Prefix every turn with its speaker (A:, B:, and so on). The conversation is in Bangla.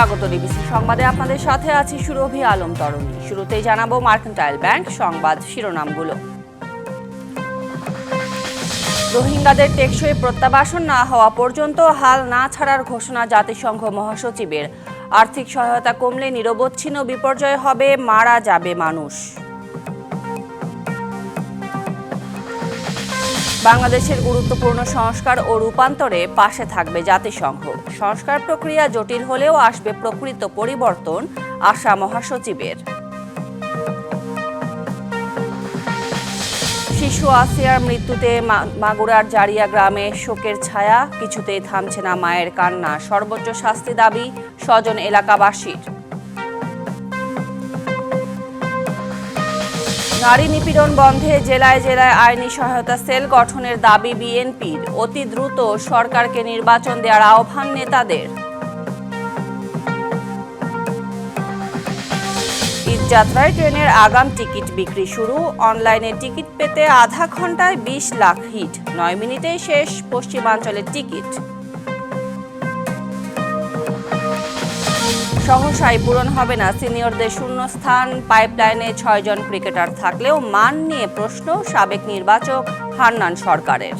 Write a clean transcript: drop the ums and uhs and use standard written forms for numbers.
A: স্বাগত ডিবিসি সংবাদে আপনাদের সাথে আছি সুরভি আলম তরুণী। শুরুতেই জানাবো মার্কেন্টাইল ব্যাংক সংবাদ শিরোনামগুলো। রোহিঙ্গাদের টেকসই প্রত্যাবাসন না হওয়া পর্যন্ত হাল না ছাড়ার ঘোষণা জাতিসংঘ মহাসচিবের। আর্থিক সহায়তা কমলে নিরবচ্ছিন্ন বিপর্যয় হবে, মারা যাবে মানুষ। বাংলাদেশের গুরুত্বপূর্ণ সংস্কার ও রূপান্তরে পাশে থাকবে জাতিসংঘ। সংস্কার প্রক্রিয়া জটিল হলেও আসবে প্রকৃত পরিবর্তন, আশা মহাসচিবের। শিশু আসিয়ার মৃত্যুতে মাগুরার জারিয়া গ্রামে শোকের ছায়া, কিছুতেই থামছে না মায়ের কান্না। সর্বোচ্চ শাস্তি দাবি স্বজন এলাকাবাসীর। নারী নিপীড়ন বন্ধে জেলায় জেলায় আইনি সহায়তা সেল গঠনের দাবি বিএনপির। অতি দ্রুত সরকারকে নির্বাচন দেওয়ার আহ্বান নেতাদের। ঈদযাত্রায় ট্রেনের আগাম টিকিট বিক্রি শুরু। অনলাইনে টিকিট পেতে আধা ঘন্টায় 20 লাখ হিট, 9 মিনিটেই শেষ পশ্চিমাঞ্চলের টিকিট। সহসাই পূরণ হবে না সিনিয়রদের শূন্যস্থান। পাইপলাইনে 6 জন ক্রিকেটার থাকলেও মান নিয়ে প্রশ্ন সাবেক নির্বাচক হান্নান সরকারের।